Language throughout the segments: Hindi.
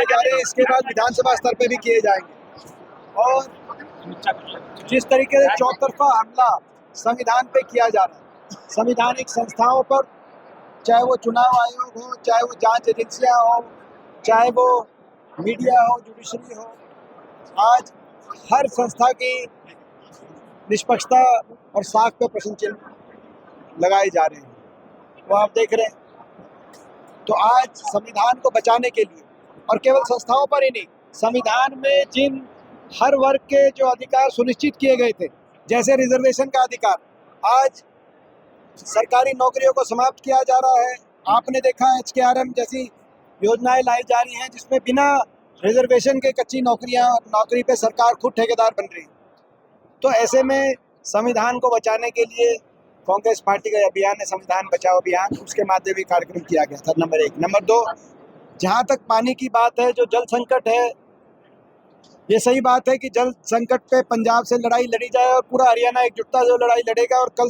जा रहे हैं, इसके बाद विधानसभा स्तर पे भी किए जाएंगे। और जिस तरीके से चौतरफा हमला संविधान पे किया जा रहा है, संवैधानिक संस्थाओं पर, चाहे वो चुनाव आयोग हो, चाहे वो जांच एजेंसियां हो, चाहे वो मीडिया हो, जुडिशरी हो, आज हर संस्था की निष्पक्षता और साख पे प्रश्न चिन्ह लगाए जा रहे हैं। वो आप देख रहे हैं। तो आज संविधान को बचाने के लिए, और केवल संस्थाओं पर ही नहीं, संविधान में जिन हर वर्ग के जो अधिकार सुनिश्चित किए गए थे, जैसे रिजर्वेशन का अधिकार, आज सरकारी नौकरियों को समाप्त किया जा रहा है। आपने देखा HKRM जैसी योजनाएं लाई जा रही हैं जिसमें बिना रिजर्वेशन के कच्ची नौकरी पे सरकार खुद ठेकेदार बन रही है। तो ऐसे में संविधान को बचाने के लिए कांग्रेस पार्टी का अभियान है संविधान बचाओ अभियान, उसके माध्यम से कार्यक्रम किया गया था। नंबर 1। नंबर 2, जहाँ तक पानी की बात है, जो जल संकट है, ये सही बात है कि जल संकट पे पंजाब से लड़ाई लड़ी जाए और पूरा हरियाणा एकजुटता से लड़ाई लड़ेगा। और कल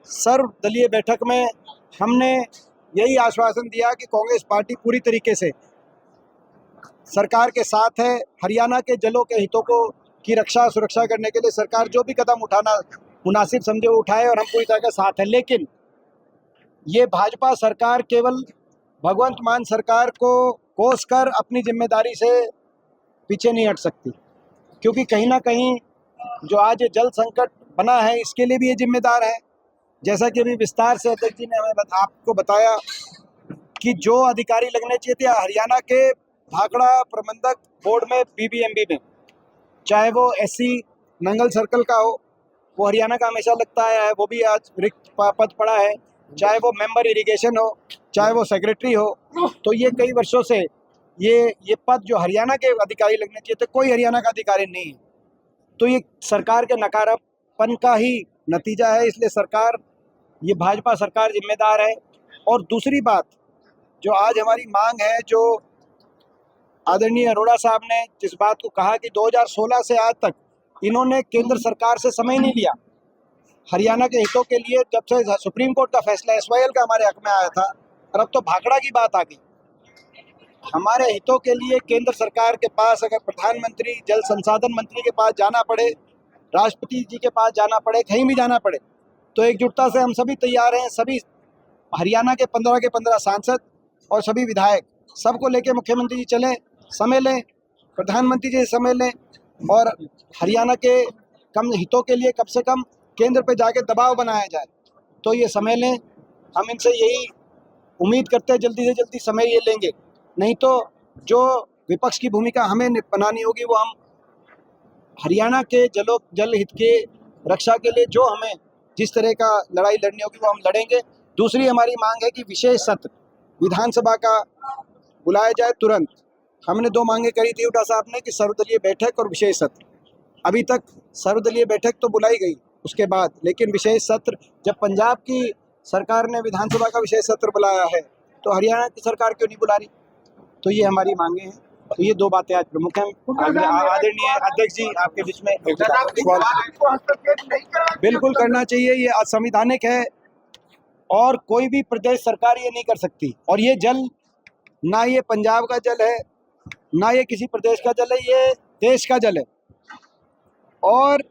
सर्वदलीय बैठक में हमने यही आश्वासन दिया कि कांग्रेस पार्टी पूरी तरीके से सरकार के साथ है। हरियाणा के जलों के हितों की रक्षा सुरक्षा करने के लिए सरकार जो भी कदम उठाना मुनासिब समझे वो उठाए, और हम पूरी तरह के साथ हैं। लेकिन ये भाजपा सरकार केवल भगवंत मान सरकार को कोस कर अपनी जिम्मेदारी से पीछे नहीं हट सकती, क्योंकि कहीं ना कहीं जो आज ये जल संकट बना है इसके लिए भी ये जिम्मेदार है। जैसा कि अभी विस्तार से अध्यक्ष जी ने हमें आपको बताया कि जो अधिकारी लगने चाहिए थे हरियाणा के भाखड़ा प्रबंधक बोर्ड में, BBMB में, चाहे वो SC नंगल सर्कल का हो, वो हरियाणा का हमेशा लगता है, वो भी आज रिक्त पद पड़ा है। चाहे वो मेंबर इरिगेशन हो, चाहे वो सेक्रेटरी हो, तो ये कई वर्षों से ये पद जो हरियाणा के अधिकारी लगने चाहिए थे, कोई हरियाणा का अधिकारी नहीं है। तो ये सरकार के नकारापन का ही नतीजा है। इसलिए सरकार, ये भाजपा सरकार जिम्मेदार है। और दूसरी बात, जो आज हमारी मांग है, जो आदरणीय अरोड़ा साहब ने जिस बात को कहा कि 2016 से आज तक इन्होंने केंद्र सरकार से समय नहीं लिया हरियाणा के हितों के लिए। जब से सुप्रीम कोर्ट का फैसला SYL का हमारे हक में आया था, और अब तो भाखड़ा की बात आ गई। हमारे हितों के लिए केंद्र सरकार के पास अगर प्रधानमंत्री, जल संसाधन मंत्री के पास जाना पड़े, राष्ट्रपति जी के पास जाना पड़े, कहीं भी जाना पड़े, तो एकजुटता से हम सभी तैयार हैं। सभी हरियाणा के 15 के 15 सांसद और सभी विधायक, सबको लेके मुख्यमंत्री जी चलें, समय लें, प्रधानमंत्री जी समय लें, और हरियाणा के कम हितों के लिए कम से कम केंद्र पे जाके दबाव बनाया जाए। तो ये समय लें, हम इनसे यही उम्मीद करते हैं जल्दी से जल्दी समय ये लेंगे। नहीं तो जो विपक्ष की भूमिका हमें बनानी होगी, वो हम हरियाणा के जल हित के रक्षा के लिए जो हमें जिस तरह का लड़ाई लड़नी होगी वो हम लड़ेंगे। दूसरी हमारी मांग है कि विशेष सत्र विधानसभा का बुलाया जाए तुरंत। हमने 2 मांगे करी थी हुड्डा साहब ने कि सर्वदलीय बैठक और विशेष सत्र। अभी तक सर्वदलीय बैठक तो बुलाई गई उसके बाद, लेकिन विशेष सत्र, जब पंजाब की सरकार ने विधानसभा का विशेष सत्र बुलाया है तो हरियाणा की सरकार क्यों नहीं बुला रही? तो ये हमारी मांगे हैं। तो ये 2 बातें आज प्रमुख हैं। आदरणीय अध्यक्ष जी, आपके बीच में बिल्कुल करना चाहिए, ये असंवैधानिक है और कोई भी प्रदेश सरकार ये नहीं कर सकती। और ये जल, ना ये पंजाब का जल है, ना ये किसी प्रदेश का जल है, ये देश का जल है। और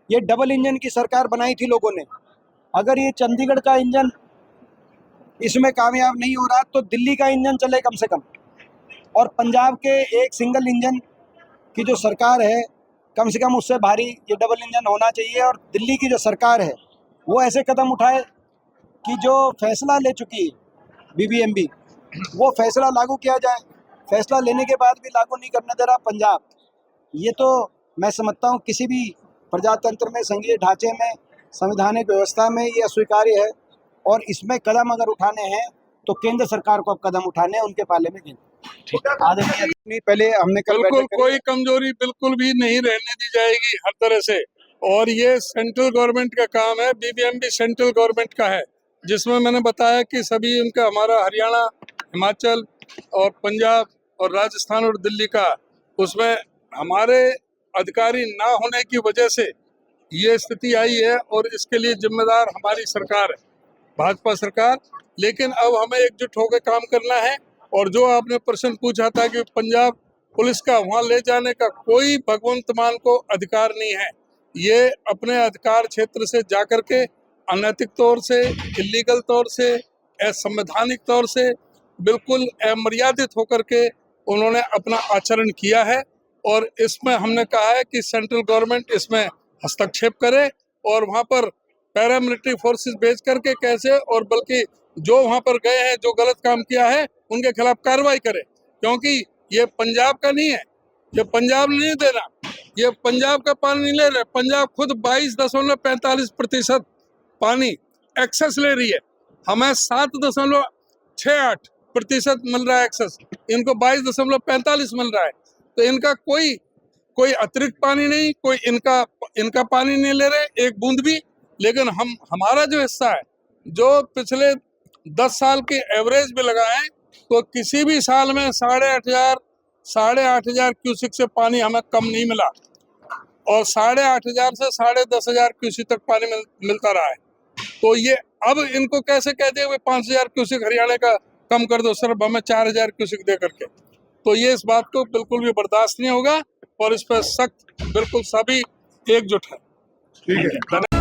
ये डबल इंजन की सरकार बनाई थी लोगों ने। अगर ये चंडीगढ़ का इंजन इसमें कामयाब नहीं हो रहा तो दिल्ली का इंजन चले कम से कम, और पंजाब के एक सिंगल इंजन की जो सरकार है, कम से कम उससे भारी ये डबल इंजन होना चाहिए। और दिल्ली की जो सरकार है वो ऐसे कदम उठाए कि जो फैसला ले चुकी है BBMB, वो फैसला लागू किया जाए। फैसला लेने के बाद भी लागू नहीं करने दे रहा पंजाब। ये तो मैं समझता हूँ किसी भी प्रजातंत्र में, संघीय ढांचे में, संवैधानिक व्यवस्था में ये अस्वीकार्य है। और इसमें कदम अगर उठाने हैं तो केंद्र सरकार को अब कदम उठाने हैं, उनके पाले में आदरणीय पहले हमने बिल्कुल कोई कमजोरी बिल्कुल भी नहीं रहने दी जाएगी हर तरह से। और ये सेंट्रल गवर्नमेंट का काम है, BBMB सेंट्रल गवर्नमेंट का है, जिसमें मैंने बताया कि सभी उनका, हमारा हरियाणा, हिमाचल और पंजाब और राजस्थान और दिल्ली का, उसमें हमारे अधिकारी ना होने की वजह से ये स्थिति आई है। और इसके लिए जिम्मेदार हमारी सरकार है, भाजपा सरकार। लेकिन अब हमें एकजुट होकर काम करना है और जो आपने प्रश्न पूछा था कि पंजाब पुलिस का वहां ले जाने का कोई भगवंत मान को अधिकार नहीं है। ये अपने अधिकार क्षेत्र से जाकर के अनैतिक तौर से, इलीगल तौर से, असंवैधानिक तौर से, बिल्कुल अमर्यादित होकर के उन्होंने अपना आचरण किया है। और इसमें हमने कहा है कि सेंट्रल गवर्नमेंट इसमें हस्तक्षेप करे और वहां पर पैरामिलिट्री फोर्सेस भेज करके कैसे, और बल्कि जो वहां पर गए हैं, जो गलत काम किया है, उनके खिलाफ कार्रवाई करे, क्योंकि ये पंजाब का नहीं है, ये पंजाब नहीं दे रहा, ये पंजाब का पानी नहीं ले रहे। पंजाब खुद 22.45% पानी एक्सेस ले रही है, हमें 7.68% मिल रहा है एक्सेस, इनको 22.45 मिल रहा है। तो इनका कोई अतिरिक्त पानी नहीं, कोई इनका पानी नहीं ले रहे एक बूंद भी। लेकिन हमारा जो हिस्सा है, जो पिछले 10 साल के एवरेज में लगाएं तो किसी भी साल में 8,500 क्यूसिक से पानी हमें कम नहीं मिला, और 8,500 से 10,500 क्यूसिक तक पानी मिलता रहा है। तो ये अब इनको कैसे कह दे 5,000 क्यूसिक हरियाणा का कम कर दो, सिर्फ हमें 4,000 क्यूसिक दे करके, तो ये इस बात को बिल्कुल भी बर्दाश्त नहीं होगा और इस पर सख्त बिल्कुल सभी एकजुट है। ठीक है।